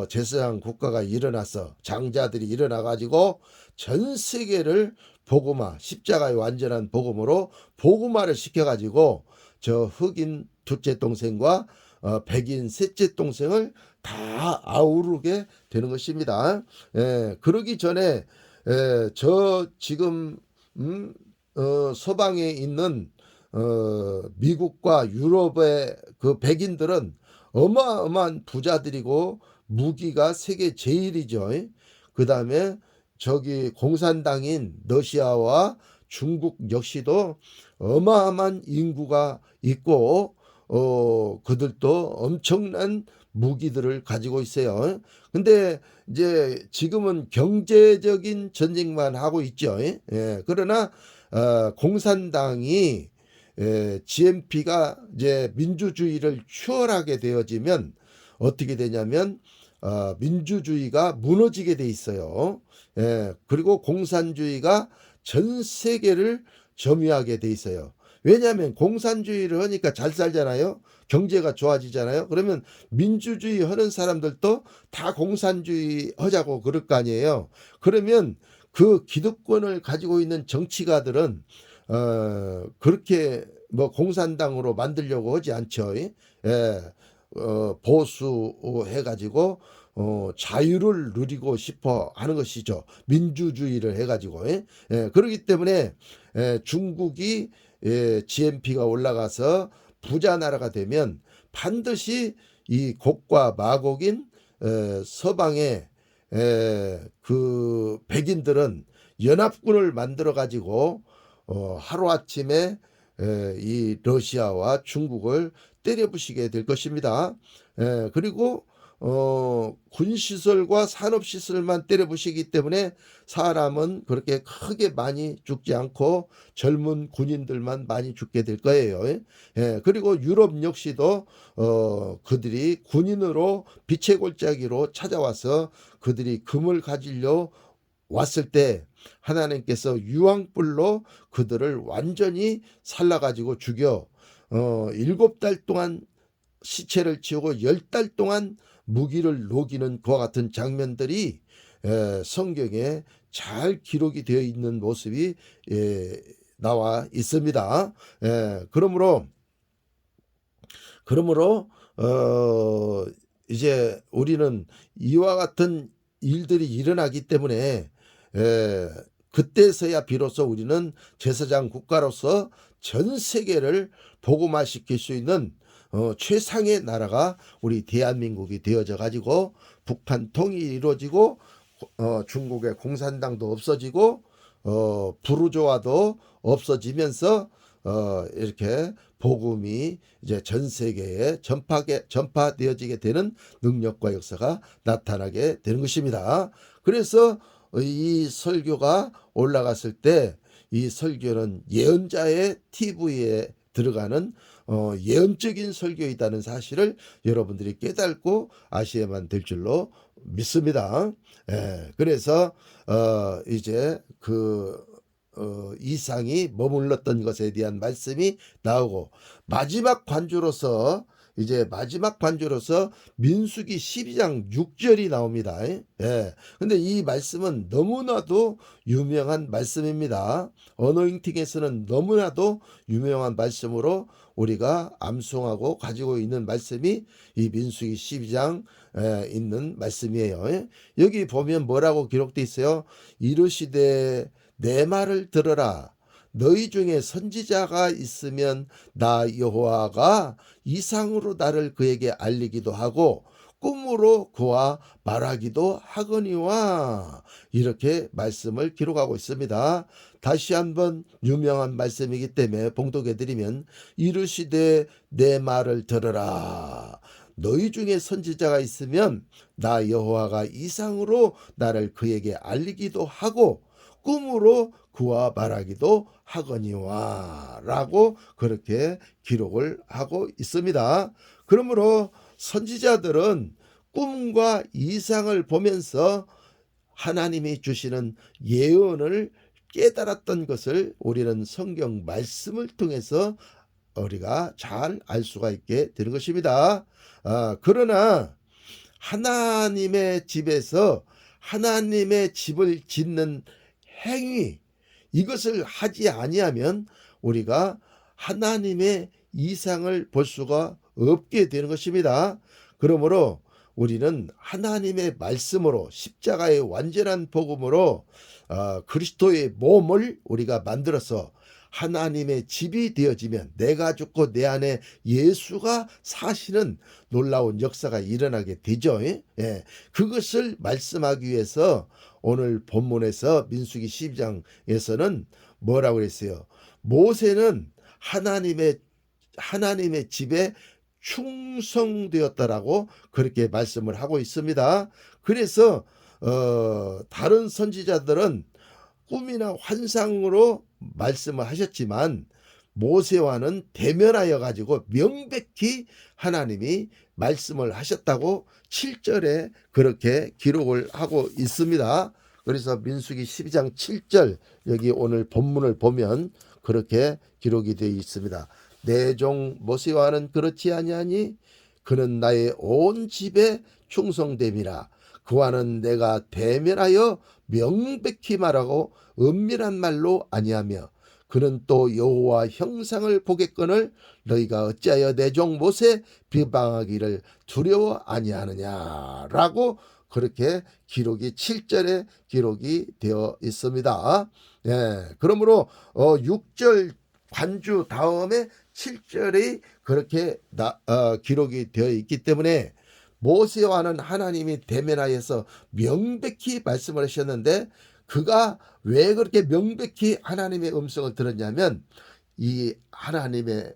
제사장 국가가 일어나서 장자들이 일어나 가지고 전 세계를 복음화, 십자가의 완전한 복음으로 복음화를 시켜 가지고 저 흑인 둘째 동생과 백인 셋째 동생을 다 아우르게 되는 것입니다. 그러기 전에 저 지금 서방에 있는 미국과 유럽의 그 백인들은 어마어마한 부자들이고 무기가 세계 제일이죠. 그 다음에 저기 공산당인 러시아와 중국 역시도 어마어마한 인구가 있고 그들도 엄청난 무기들을 가지고 있어요. 근데 이제 지금은 경제적인 전쟁만 하고 있죠. 그러나 공산당이 GNP가 이제 민주주의를 추월하게 되어지면 어떻게 되냐면 민주주의가 무너지게 돼 있어요. 그리고 공산주의가 전 세계를 점유하게 돼 있어요. 왜냐하면 공산주의를 하니까 잘 살잖아요. 경제가 좋아지잖아요. 그러면 민주주의 하는 사람들도 다 공산주의 하자고 그럴 거 아니에요. 그러면 그 기득권을 가지고 있는 정치가들은 그렇게 뭐 공산당으로 만들려고 하지 않죠. 보수해 가지고 자유를 누리고 싶어 하는 것이죠. 민주주의를 해 가지고. 그렇기 때문에 중국이 GNP가 올라가서 부자 나라가 되면 반드시 이 곡과 마곡인 서방의 그 백인들은 연합군을 만들어 가지고 하루아침에 이 러시아와 중국을 때려부시게 될 것입니다. 그리고 군시설과 산업시설만 때려부시기 때문에 사람은 그렇게 크게 많이 죽지 않고 젊은 군인들만 많이 죽게 될 거예요. 예, 그리고 유럽 역시도 그들이 군인으로 빛의 골짜기로 찾아와서 그들이 금을 가지려 왔을 때 하나님께서 유황불로 그들을 완전히 살라가지고 죽여 7달 동안 시체를 치우고 10달 동안 무기를 녹이는 그와 같은 장면들이 성경에 잘 기록이 되어 있는 모습이 나와 있습니다. 그러므로 이제 우리는 이와 같은 일들이 일어나기 때문에 그때서야 비로소 우리는 제사장 국가로서 전 세계를 복음화시킬 수 있는 최상의 나라가 우리 대한민국이 되어져 가지고 북한 통일이 이루어지고 중국의 공산당도 없어지고 부르조아도 없어지면서 이렇게 복음이 이제 전 세계에 전파되어지게 되는 능력과 역사가 나타나게 되는 것입니다. 그래서 이 설교가 올라갔을 때 이 설교는 예언자의 TV에 들어가는 예언적인 설교이다는 사실을 여러분들이 깨닫고 아셔야만 될 줄로 믿습니다. 그래서 이제 이상이 머물렀던 것에 대한 말씀이 나오고 마지막 관주로서 민수기 12장 6절이 나옵니다. 근데 이 말씀은 너무나도 유명한 말씀입니다. 어노잉팅에서는 너무나도 유명한 말씀으로 우리가 암송하고 가지고 있는 말씀이 이 민수기 12장 있는 말씀이에요. 여기 보면 뭐라고 기록되어 있어요? 이르시되 내 말을 들어라. 너희 중에 선지자가 있으면 나 여호와가 이상으로 나를 그에게 알리기도 하고 꿈으로 그와 말하기도 하거니와, 이렇게 말씀을 기록하고 있습니다. 다시 한번 유명한 말씀이기 때문에 봉독해 드리면, 이르시되 내 말을 들으라. 너희 중에 선지자가 있으면 나 여호와가 이상으로 나를 그에게 알리기도 하고 꿈으로 그와 말하기도 하거니와, 라고 그렇게 기록을 하고 있습니다. 그러므로 선지자들은 꿈과 이상을 보면서 하나님이 주시는 예언을 깨달았던 것을 우리는 성경 말씀을 통해서 우리가 잘 알 수가 있게 되는 것입니다. 그러나 하나님의 집에서 하나님의 집을 짓는 행위, 이것을 하지 아니하면 우리가 하나님의 이상을 볼 수가 없게 되는 것입니다. 그러므로 우리는 하나님의 말씀으로, 십자가의 완전한 복음으로 그리스도의 몸을 우리가 만들어서 하나님의 집이 되어지면 내가 죽고 내 안에 예수가 사시는 놀라운 역사가 일어나게 되죠. 그것을 말씀하기 위해서 오늘 본문에서 민수기 12장에서는 뭐라고 그랬어요? 모세는 하나님의 집에 충성되었다라고 그렇게 말씀을 하고 있습니다. 그래서 다른 선지자들은 꿈이나 환상으로 말씀을 하셨지만 모세와는 대면하여 가지고 명백히 하나님이 말씀을 하셨다고 7절에 그렇게 기록을 하고 있습니다. 그래서 민수기 12장 7절, 여기 오늘 본문을 보면 그렇게 기록이 되어 있습니다. 내 종 모세와는 그렇지 아니하니 그는 나의 온 집에 충성됨이라. 그와는 내가 대면하여 명백히 말하고 은밀한 말로 아니하며 그는 또 여호와 형상을 보겠거늘 너희가 어찌하여 내 종 모세 비방하기를 두려워 아니하느냐라고 그렇게 기록이 7절에 기록이 되어 있습니다. 그러므로 6절 관주 다음에 7절이 그렇게 기록이 되어 있기 때문에 모세와는 하나님이 대면하여서 명백히 말씀을 하셨는데, 그가 왜 그렇게 명백히 하나님의 음성을 들었냐면 이 하나님의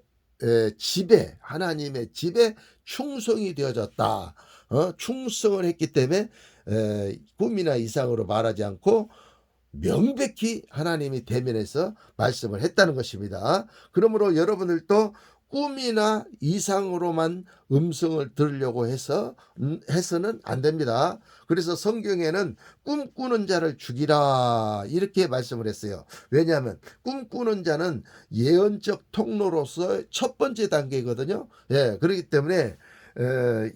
집에 하나님의 집에 충성이 되어졌다. 충성을 했기 때문에 꿈이나 이상으로 말하지 않고 명백히 하나님이 대면해서 말씀을 했다는 것입니다. 그러므로 여러분들도 꿈이나 이상으로만 음성을 들으려고 해서는 안 됩니다. 그래서 성경에는 꿈꾸는 자를 죽이라 이렇게 말씀을 했어요. 왜냐하면 꿈꾸는 자는 예언적 통로로서 첫 번째 단계거든요. 그렇기 때문에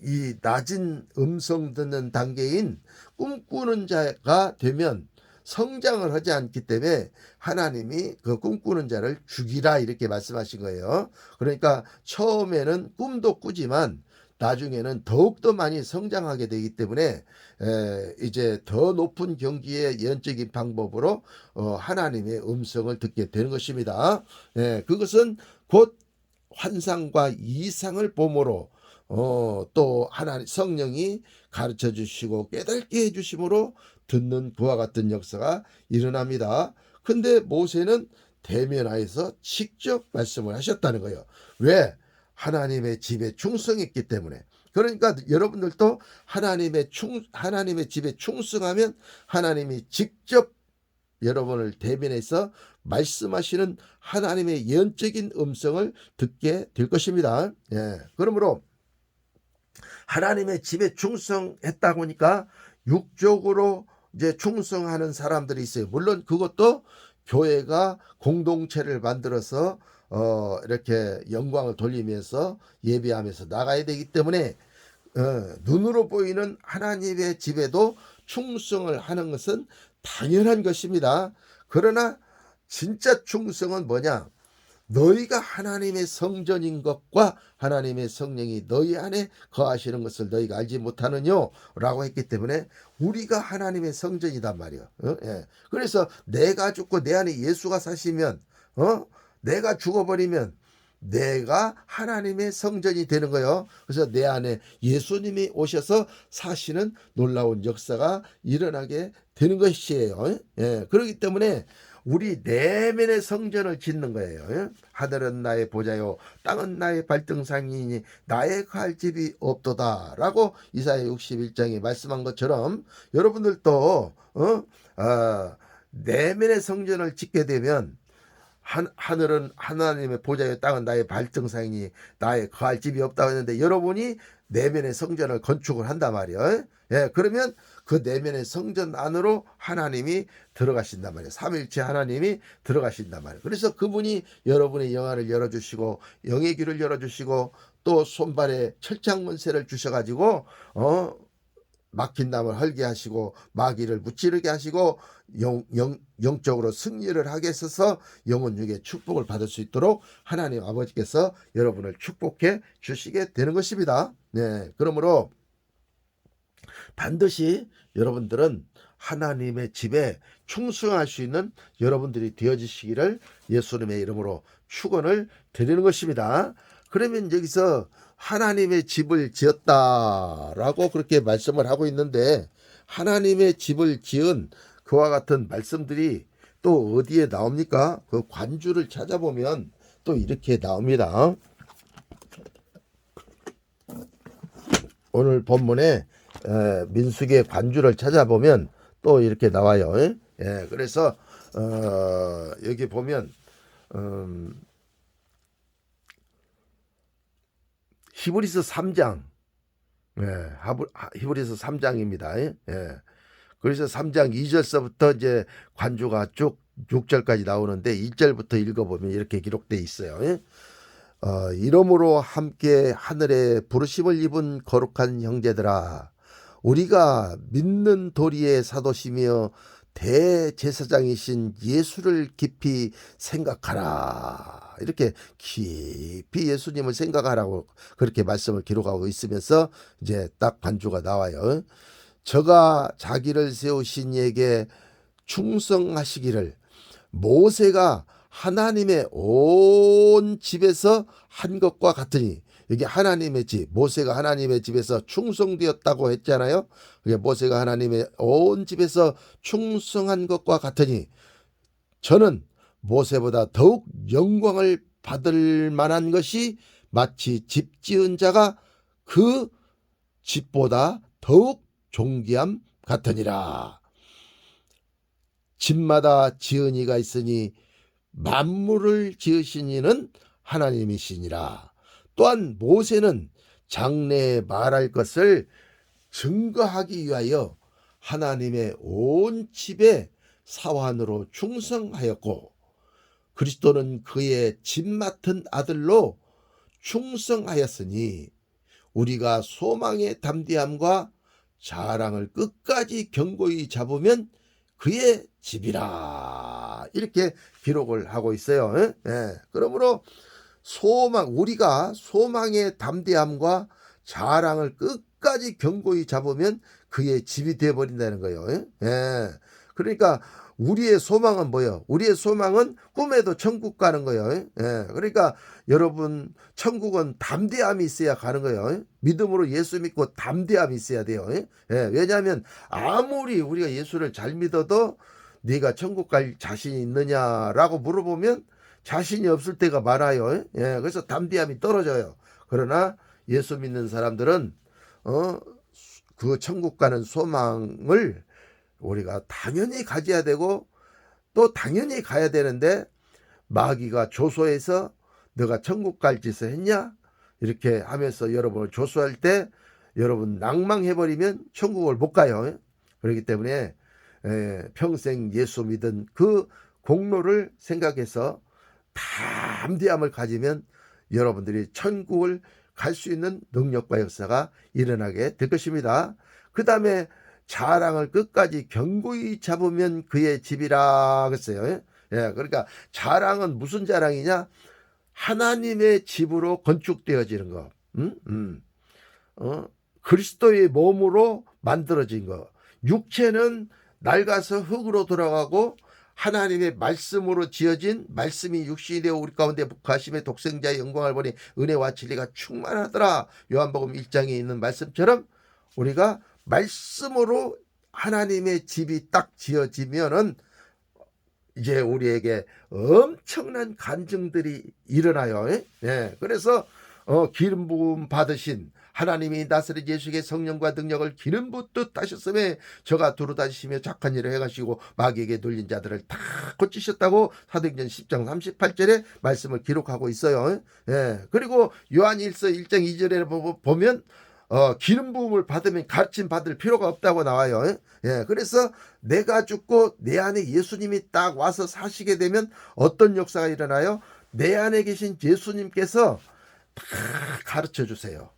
이 낮은 음성 듣는 단계인 꿈꾸는 자가 되면 성장을 하지 않기 때문에 하나님이 그 꿈꾸는 자를 죽이라 이렇게 말씀하신 거예요. 그러니까 처음에는 꿈도 꾸지만 나중에는 더욱더 많이 성장하게 되기 때문에 이제 더 높은 경지의 예언적인 방법으로 하나님의 음성을 듣게 되는 것입니다. 그것은 곧 환상과 이상을 봄으로 또 하나님 성령이 가르쳐 주시고 깨닫게 해 주심으로 듣는 그와 같은 역사가 일어납니다. 근데 모세는 대면하여서 직접 말씀을 하셨다는 거예요. 왜? 하나님의 집에 충성했기 때문에. 그러니까 여러분들도 하나님의 집에 충성하면 하나님이 직접 여러분을 대면해서 말씀하시는 하나님의 예언적인 음성을 듣게 될 것입니다. 그러므로 하나님의 집에 충성했다 보니까 육적으로 이제 충성하는 사람들이 있어요. 물론 그것도 교회가 공동체를 만들어서 이렇게 영광을 돌리면서 예배하면서 나가야 되기 때문에 눈으로 보이는 하나님의 집에도 충성을 하는 것은 당연한 것입니다. 그러나 진짜 충성은 뭐냐? 너희가 하나님의 성전인 것과 하나님의 성령이 너희 안에 거하시는 것을 너희가 알지 못하느뇨 라고 했기 때문에 우리가 하나님의 성전이단 말이에요. 그래서 내가 죽고 내 안에 예수가 사시면 내가 죽어버리면 내가 하나님의 성전이 되는 거예요. 그래서 내 안에 예수님이 오셔서 사시는 놀라운 역사가 일어나게 되는 것이에요. 그렇기 때문에 우리 내면의 성전을 짓는 거예요. 하늘은 나의 보좌요 땅은 나의 발등상이니 나의 거할 집이 없도다 라고 이사야 61장에 말씀한 것처럼 여러분들도 내면의 성전을 짓게 되면 하늘은 하나님의 보좌요 땅은 나의 발등상이니 나의 거할 집이 없다고 했는데 여러분이 내면의 성전을 건축을 한단 말이에요. 그러면 그 내면의 성전 안으로 하나님이 들어가신단 말이에요. 삼위일체 하나님이 들어가신단 말이에요. 그래서 그분이 여러분의 영안을 열어주시고 영의 귀를 열어주시고 또 손발에 철창문세를 주셔가지고 막힌 담을 헐게 하시고 마귀를 무찌르게 하시고 영적으로 승리를 하게 해서 영혼육의 축복을 받을 수 있도록 하나님 아버지께서 여러분을 축복해 주시게 되는 것입니다. 그러므로 반드시 여러분들은 하나님의 집에 충성할 수 있는 여러분들이 되어지시기를 예수님의 이름으로 축원을 드리는 것입니다. 그러면 여기서 하나님의 집을 지었다라고 그렇게 말씀을 하고 있는데 하나님의 집을 지은 그와 같은 말씀들이 또 어디에 나옵니까? 그 관주를 찾아보면 또 이렇게 나옵니다. 오늘 본문에 민수기의 관주를 찾아보면 또 이렇게 나와요. 그래서 여기 보면 히브리서 3장 히브리서 3장입니다. 그래서 3장 2절서부터 이제 관주가 쭉 6절까지 나오는데 1절부터 읽어보면 이렇게 기록되어 있어요. 이러므로 함께 하늘에 부르심을 입은 거룩한 형제들아 우리가 믿는 도리의 사도시며 대제사장이신 예수를 깊이 생각하라. 이렇게 깊이 예수님을 생각하라고 그렇게 말씀을 기록하고 있으면서 이제 딱 관주가 나와요. 저가 자기를 세우신 이에게 충성하시기를 모세가 하나님의 온 집에서 한 것과 같으니 여기 하나님의 집, 모세가 하나님의 집에서 충성되었다고 했잖아요. 그게 모세가 하나님의 온 집에서 충성한 것과 같으니 저는 모세보다 더욱 영광을 받을 만한 것이 마치 집 지은 자가 그 집보다 더욱 존귀함 같으니라. 집마다 지은 이가 있으니 만물을 지으신 이는 하나님이시니라. 또한 모세는 장래에 말할 것을 증거하기 위하여 하나님의 온 집에 사환으로 충성하였고, 그리스도는 그의 집 맡은 아들로 충성하였으니 우리가 소망의 담대함과 자랑을 끝까지 견고히 잡으면 그의 집이라. 이렇게 기록을 하고 있어요. 예. 그러므로 우리가 소망의 담대함과 자랑을 끝까지 견고히 잡으면 그의 집이 되어버린다는 거예요. 예. 그러니까 우리의 소망은 뭐예요? 우리의 소망은 꿈에도 천국 가는 거예요. 예. 그러니까 여러분, 천국은 담대함이 있어야 가는 거예요. 믿음으로 예수 믿고 담대함이 있어야 돼요. 예. 왜냐하면 아무리 우리가 예수를 잘 믿어도 네가 천국 갈 자신이 있느냐라고 물어보면 자신이 없을 때가 많아요. 예. 그래서 담대함이 떨어져요. 그러나 예수 믿는 사람들은 그 천국 가는 소망을 우리가 당연히 가져야 되고 또 당연히 가야 되는데, 마귀가 조소해서 너가 천국 갈 짓을 했냐? 이렇게 하면서 여러분을 조소할 때 여러분 낭망해버리면 천국을 못 가요. 그렇기 때문에 평생 예수 믿은 그 공로를 생각해서 담대함을 가지면 여러분들이 천국을 갈 수 있는 능력과 역사가 일어나게 될 것입니다. 그 다음에 자랑을 끝까지 견고히 잡으면 그의 집이라 그랬어요. 예, 그러니까 자랑은 무슨 자랑이냐? 하나님의 집으로 건축되어지는 거. 그리스도의 몸으로 만들어진 거. 육체는 낡아서 흙으로 돌아가고 하나님의 말씀으로 지어진, 말씀이 육신이 되어 우리 가운데 거하심의 독생자의 영광을 보니 은혜와 진리가 충만하더라. 요한복음 1장에 있는 말씀처럼 우리가 말씀으로 하나님의 집이 딱 지어지면은 이제 우리에게 엄청난 간증들이 일어나요. 예. 그래서 기름 부음 받으신 하나님이 나사렛 예수에게 성령과 능력을 기름 붓듯 하셨음에 저가 두루다니시며 착한 일을 해가시고 마귀에게 눌린 자들을 다 고치셨다고 사도행전 10장 38절에 말씀을 기록하고 있어요. 예. 그리고 요한일서 1장 2절에 보면 기름 부음을 받으면 가르침 받을 필요가 없다고 나와요. 예, 그래서 내가 죽고 내 안에 예수님이 딱 와서 사시게 되면 어떤 역사가 일어나요? 내 안에 계신 예수님께서 다 가르쳐 주세요.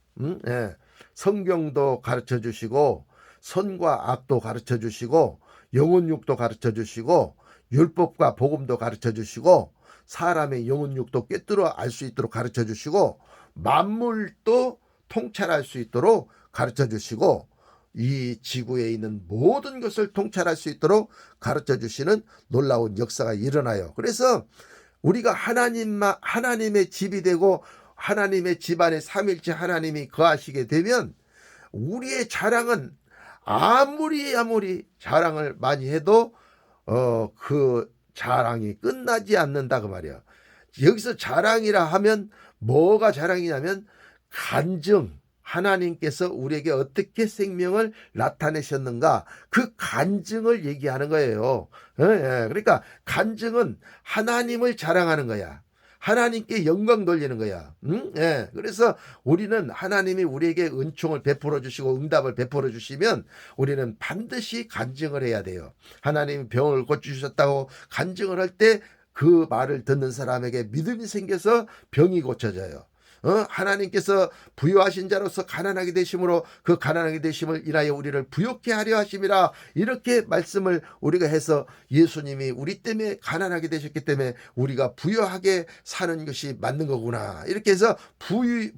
예, 성경도 가르쳐 주시고 선과 악도 가르쳐 주시고 영혼육도 가르쳐 주시고 율법과 복음도 가르쳐 주시고 사람의 영혼육도 꿰뚫어 알 수 있도록 가르쳐 주시고 만물도 통찰할 수 있도록 가르쳐 주시고 이 지구에 있는 모든 것을 통찰할 수 있도록 가르쳐 주시는 놀라운 역사가 일어나요. 그래서 우리가 하나님의 집이 되고 하나님의 집안에 삼일째 하나님이 거하시게 되면 우리의 자랑은 아무리 자랑을 많이 해도 그 자랑이 끝나지 않는다 그 말이야. 여기서 자랑이라 하면 뭐가 자랑이냐면 간증, 하나님께서 우리에게 어떻게 생명을 나타내셨는가, 그 간증을 얘기하는 거예요. 그러니까 간증은 하나님을 자랑하는 거야. 하나님께 영광 돌리는 거야. 그래서 우리는 하나님이 우리에게 은총을 베풀어 주시고 응답을 베풀어 주시면 우리는 반드시 간증을 해야 돼요. 하나님이 병을 고쳐주셨다고 간증을 할 때 그 말을 듣는 사람에게 믿음이 생겨서 병이 고쳐져요. 하나님께서 부유하신 자로서 가난하게 되심으로 그 가난하게 되심을 인하여 우리를 부욕케 하려 하심이라, 이렇게 말씀을 우리가 해서 예수님이 우리 때문에 가난하게 되셨기 때문에 우리가 부유하게 사는 것이 맞는 거구나, 이렇게 해서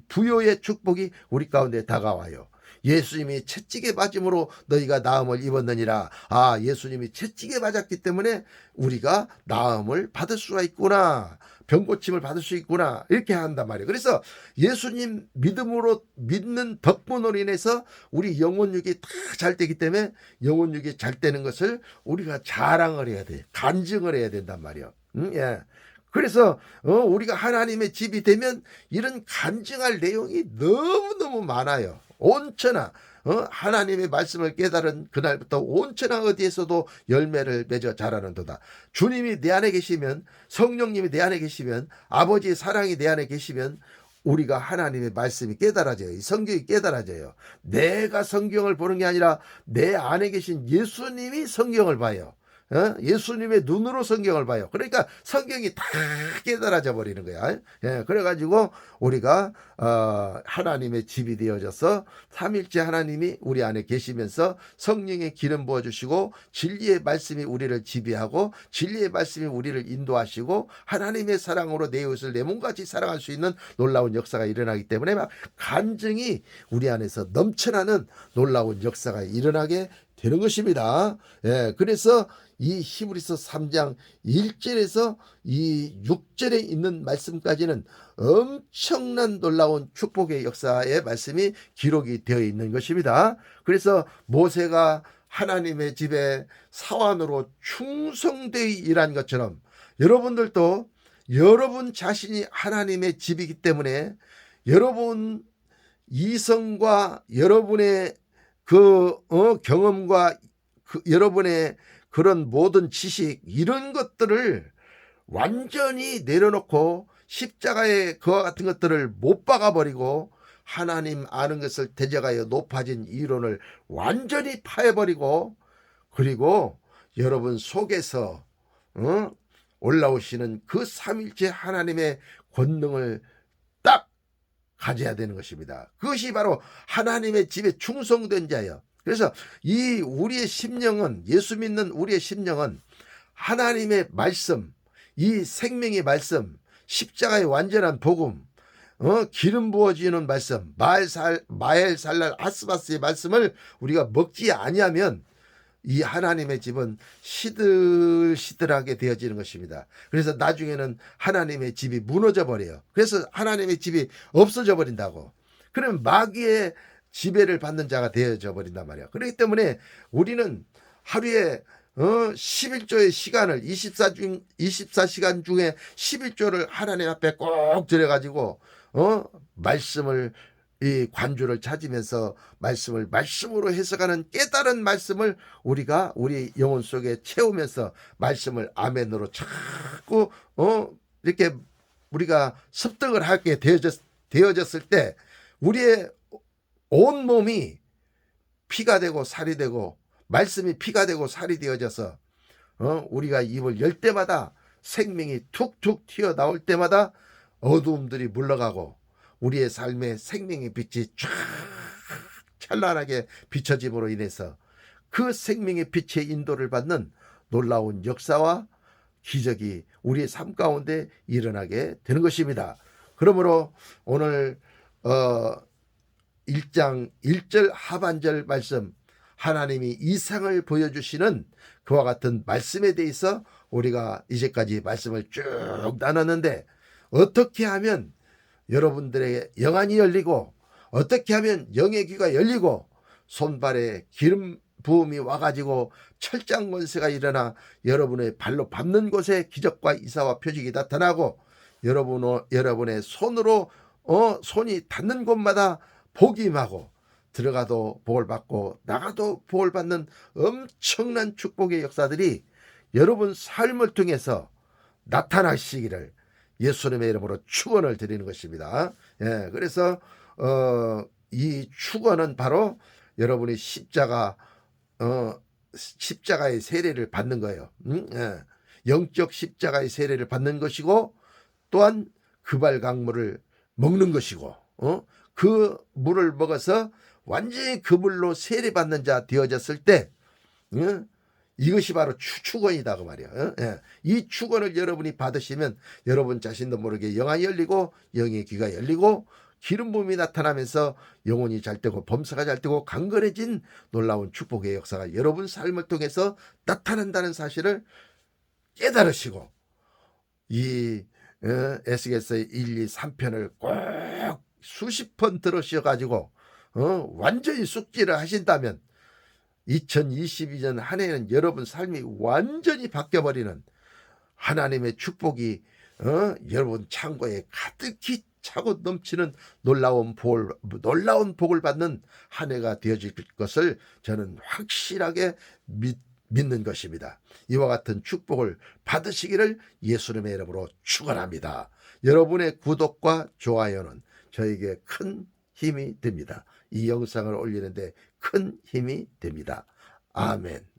부요의 축복이 우리 가운데 다가와요. 예수님이 채찍에 맞음으로 너희가 나음을 입었느니라. 아, 예수님이 채찍에 맞았기 때문에 우리가 나음을 받을 수가 있구나, 병고침을 받을 수 있구나, 이렇게 한단 말이에요. 그래서 예수님 믿음으로 믿는 덕분으로 인해서 우리 영혼육이 다 잘 되기 때문에 영혼육이 잘 되는 것을 우리가 자랑을 해야 돼, 간증을 해야 된단 말이에요. 예. 그래서 우리가 하나님의 집이 되면 이런 간증할 내용이 너무너무 많아요. 온천하 하나님의 말씀을 깨달은 그날부터 온천하 어디에서도 열매를 맺어 자라는도다. 주님이 내 안에 계시면, 성령님이 내 안에 계시면, 아버지의 사랑이 내 안에 계시면 우리가 하나님의 말씀이 깨달아져요. 성경이 깨달아져요. 내가 성경을 보는 게 아니라 내 안에 계신 예수님이 성경을 봐요. 예수님의 눈으로 성경을 봐요. 그러니까 성경이 다 깨달아져 버리는 거야. 그래가지고 우리가 하나님의 집이 되어져서 삼일째 하나님이 우리 안에 계시면서 성령의 기름 부어주시고 진리의 말씀이 우리를 지배하고 진리의 말씀이 우리를 인도하시고 하나님의 사랑으로 내 이웃을 내 몸같이 사랑할 수 있는 놀라운 역사가 일어나기 때문에 막 간증이 우리 안에서 넘쳐나는 놀라운 역사가 일어나게 되는 것입니다. 그래서 이 히브리서 3장 1절에서 이 6절에 있는 말씀까지는 엄청난 놀라운 축복의 역사의 말씀이 기록이 되어 있는 것입니다. 그래서 모세가 하나님의 집에 사환으로 충성되이 일한 것처럼 여러분들도 여러분 자신이 하나님의 집이기 때문에 여러분 이성과 여러분의 경험과 여러분의 그런 모든 지식 이런 것들을 완전히 내려놓고 십자가의 그와 같은 것들을 못 박아버리고 하나님 아는 것을 대적하여 높아진 이론을 완전히 파해버리고 그리고 여러분 속에서 올라오시는 그 삼일째 하나님의 권능을 딱 가져야 되는 것입니다. 그것이 바로 하나님의 집에 충성된 자예요. 그래서 이 우리의 심령은 예수 믿는 우리의 심령은 하나님의 말씀, 이 생명의 말씀, 십자가의 완전한 복음, 기름 부어지는 말씀, 마엘살랄 아스바스의 말씀을 우리가 먹지 아니하면 이 하나님의 집은 시들시들하게 되어지는 것입니다. 그래서 나중에는 하나님의 집이 무너져 버려요. 그래서 하나님의 집이 없어져 버린다고. 그러면 마귀의 지배를 받는 자가 되어져 버린단 말이에요. 그렇기 때문에 우리는 하루에 11조의 시간을 24시간 중에 11조를 하나님 앞에 꼭 들여가지고 말씀을 이 관주를 찾으면서 말씀으로 해석하는 깨달은 말씀을 우리가 우리 영혼 속에 채우면서 말씀을 아멘으로 자꾸 이렇게 우리가 습득을 하게 되어졌을 때 우리의 온 몸이 피가 되고 살이 되고 말씀이 피가 되고 살이 되어져서 우리가 입을 열 때마다 생명이 툭툭 튀어나올 때마다 어두움들이 물러가고 우리의 삶에 생명의 빛이 쫙 찬란하게 비춰짐으로 인해서 그 생명의 빛의 인도를 받는 놀라운 역사와 기적이 우리의 삶 가운데 일어나게 되는 것입니다. 그러므로 오늘 1장 1절 하반절 말씀 하나님이 이상을 보여주시는 그와 같은 말씀에 대해서 우리가 이제까지 말씀을 쭉 나눴는데 어떻게 하면 여러분들의 영안이 열리고 어떻게 하면 영의 귀가 열리고 손발에 기름 부음이 와가지고 철장 권세가 일어나 여러분의 발로 밟는 곳에 기적과 이사와 표적이 나타나고 여러분의 손으로 손이 닿는 곳마다 복이 임하고 들어가도 복을 받고 나가도 복을 받는 엄청난 축복의 역사들이 여러분 삶을 통해서 나타나시기를 예수님의 이름으로 축원을 드리는 것입니다. 그래서 이 축원은 바로 여러분이 십자가의 세례를 받는 거예요. 영적 십자가의 세례를 받는 것이고 또한 금발 강물을 먹는 것이고 그 물을 먹어서 완전히 그 물로 세례받는 자 되어졌을 때 이것이 바로 축원이다 그 말이에요. 이 축원을 여러분이 받으시면 여러분 자신도 모르게 영안이 열리고 영의 귀가 열리고 기름 부음이 나타나면서 영혼이 잘 되고 범사가 잘 되고 강건해진 놀라운 축복의 역사가 여러분 삶을 통해서 나타난다는 사실을 깨달으시고 이 에스겔서 1, 2, 3편을 꼭 수십 번 들으셔가지고 완전히 숙지를 하신다면 2022년 한 해는 여러분 삶이 완전히 바뀌어버리는 하나님의 축복이 여러분 창고에 가득히 차고 넘치는 놀라운 복을 받는 한 해가 되어질 것을 저는 확실하게 믿는 것입니다. 이와 같은 축복을 받으시기를 예수님의 이름으로 축원합니다. 여러분의 구독과 좋아요는 저에게 큰 힘이 됩니다. 이 영상을 올리는데 큰 힘이 됩니다. 아멘.